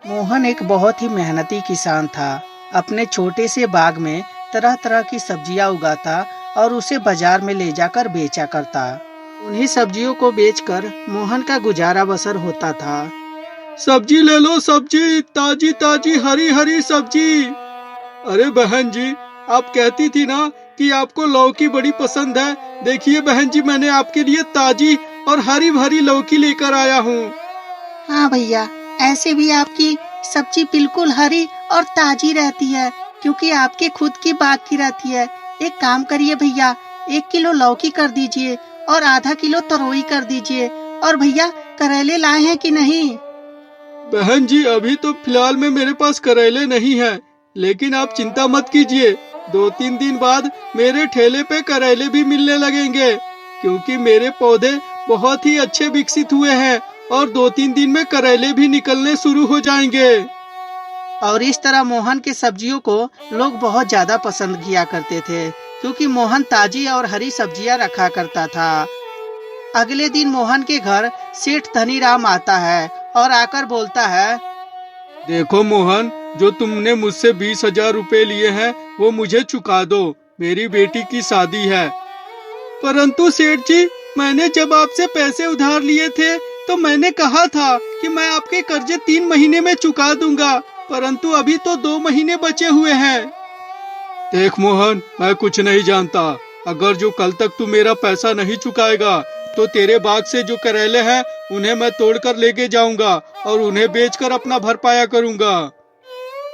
मोहन एक बहुत ही मेहनती किसान था। अपने छोटे से बाग में तरह तरह की सब्जियां उगाता और उसे बाजार में ले जाकर बेचा करता। उन्हीं सब्जियों को बेचकर मोहन का गुजारा बसर होता था। सब्जी ले लो, सब्जी ताजी ताजी हरी हरी सब्जी। अरे बहन जी, आप कहती थी ना कि आपको लौकी बड़ी पसंद है। देखिए बहन जी, मैंने आपके लिए ताजी और हरी भरी लौकी लेकर आया हूँ। हाँ भैया, ऐसे भी आपकी सब्जी बिल्कुल हरी और ताजी रहती है, क्योंकि आपके खुद की बाग की रहती है। एक काम करिए भैया, 1 किलो लौकी कर दीजिए और आधा किलो तरोई कर दीजिए। और भैया, करेले लाए हैं कि नहीं? बहन जी, अभी तो फिलहाल में मेरे पास करेले नहीं है, लेकिन आप चिंता मत कीजिए। 2-3 दिन बाद मेरे ठेले पे करेले भी मिलने लगेंगे, क्योंकि मेरे पौधे बहुत ही अच्छे विकसित हुए हैं और 2-3 दिन में करेले भी निकलने शुरू हो जाएंगे। और इस तरह मोहन के सब्जियों को लोग बहुत ज्यादा पसंद किया करते थे, क्योंकि मोहन ताजी और हरी सब्जियां रखा करता था। अगले दिन मोहन के घर सेठ धनीराम आता है और आकर बोलता है, देखो मोहन, जो तुमने मुझसे 20,000 रुपए लिए हैं वो मुझे चुका दो। मेरी बेटी की शादी है। परंतु सेठ जी, मैंने जब आपसे पैसे उधार लिए थे तो मैंने कहा था कि मैं आपके कर्जे 3 महीने में चुका दूंगा, परंतु अभी तो 2 महीने बचे हुए हैं। देख मोहन, मैं कुछ नहीं जानता। अगर जो कल तक तू मेरा पैसा नहीं चुकाएगा तो तेरे बाग से जो करेले हैं उन्हें मैं तोड़कर लेके जाऊंगा और उन्हें बेचकर अपना भरपाया करूंगा।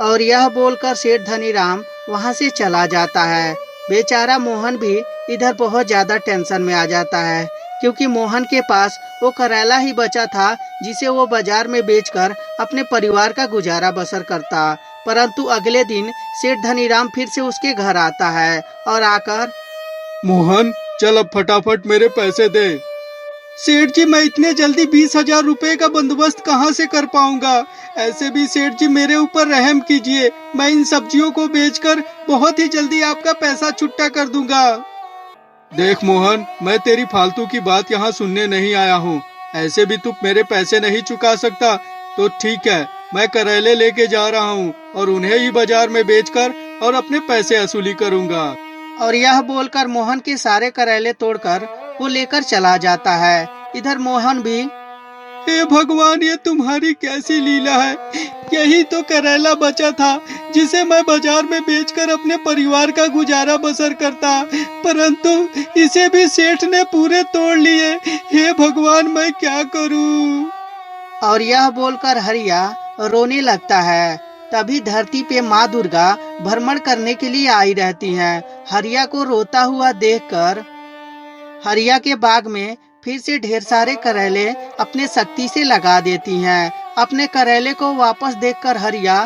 और यह बोलकर सेठ धनीराम वहां से चला जाता है। बेचारा मोहन भी इधर बहुत ज्यादा टेंशन में आ जाता है, क्योंकि मोहन के पास वो करेला ही बचा था जिसे वो बाजार में बेचकर अपने परिवार का गुजारा बसर करता। परंतु अगले दिन सेठ धनीराम फिर से उसके घर आता है और आकर, मोहन, चल अब फटाफट मेरे पैसे दे। सेठ जी, मैं इतने जल्दी 20,000 रुपए का बंदोबस्त कहाँ से कर पाऊंगा? ऐसे भी सेठ जी मेरे ऊपर रहम कीजिए। मैं इन सब्जियों को बेचकर बहुत ही जल्दी आपका पैसा छुट्टा कर दूंगा। देख मोहन, मैं तेरी फालतू की बात यहाँ सुनने नहीं आया हूँ। ऐसे भी तू मेरे पैसे नहीं चुका सकता तो ठीक है, मैं करेले लेके जा रहा हूँ और उन्हें ही बाजार में बेचकर और अपने पैसे वसूली करूँगा। और यह बोलकर मोहन के सारे करेले तोड़कर वो लेकर चला जाता है। इधर मोहन भी, हे भगवान, ये तुम्हारी कैसी लीला है। यही तो करेला बचा था जिसे मैं बाजार में बेचकर अपने परिवार का गुजारा बसर करता, परंतु इसे भी सेठ ने पूरे तोड़ लिए। हे भगवान, मैं क्या करूं? और यह बोलकर हरिया रोने लगता है। तभी धरती पे माँ दुर्गा भ्रमण करने के लिए आई रहती हैं। हरिया को रोता हुआ देखकर हरिया के बाग में फिर से ढेर सारे करेले अपने शक्ति से लगा देती हैं। अपने करेले को वापस देखकर हरिया,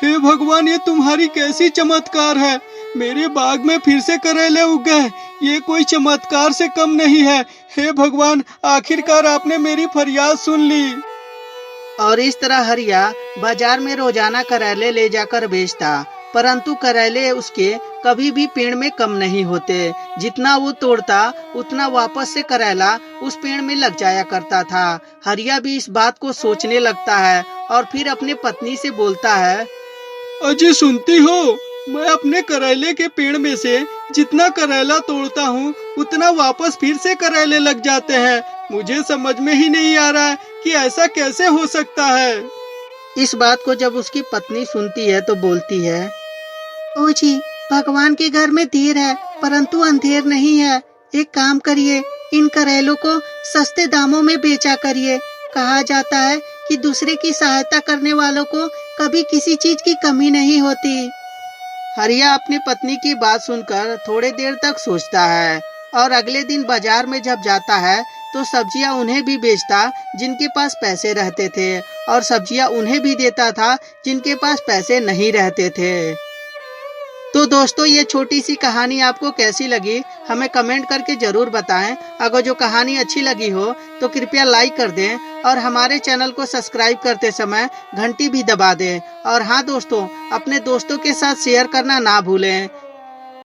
हे भगवान, ये तुम्हारी कैसी चमत्कार है। मेरे बाग में फिर से करेले उग गए। ये कोई चमत्कार से कम नहीं है। हे भगवान, आखिरकार आपने मेरी फरियाद सुन ली। और इस तरह हरिया बाजार में रोजाना करेले ले जाकर बेचता, परंतु करेले उसके कभी भी पेड़ में कम नहीं होते। जितना वो तोड़ता उतना वापस से करेला उस पेड़ में लग जाया करता था। हरिया भी इस बात को सोचने लगता है और फिर अपने पत्नी से बोलता है, अजी सुनती हो? मैं अपने करेले के पेड़ में से जितना करेला तोड़ता हूँ उतना वापस फिर से करेले लग जाते हैं। मुझे समझ में ही नहीं आ रहा है कि ऐसा कैसे हो सकता है। इस बात को जब उसकी पत्नी सुनती है तो बोलती है, ओ जी, भगवान के घर में देर है परंतु अंधेर नहीं है। एक काम करिए, इन करेलों को सस्ते दामों में बेचा करिए। कहा जाता है कि दूसरे की सहायता करने वालों को कभी किसी चीज की कमी नहीं होती। हरिया अपनी पत्नी की बात सुनकर थोड़ी देर तक सोचता है और अगले दिन बाजार में जब जाता है तो सब्जियां उन्हें भी बेचता जिनके पास पैसे रहते थे, और सब्जियां उन्हें भी देता था जिनके पास पैसे नहीं रहते थे। तो दोस्तों, ये छोटी सी कहानी आपको कैसी लगी हमें कमेंट करके जरूर बताएं। अगर जो कहानी अच्छी लगी हो तो कृपया लाइक कर दें और हमारे चैनल को सब्सक्राइब करते समय घंटी भी दबा दें। और हाँ दोस्तों, अपने दोस्तों के साथ शेयर करना ना भूलें।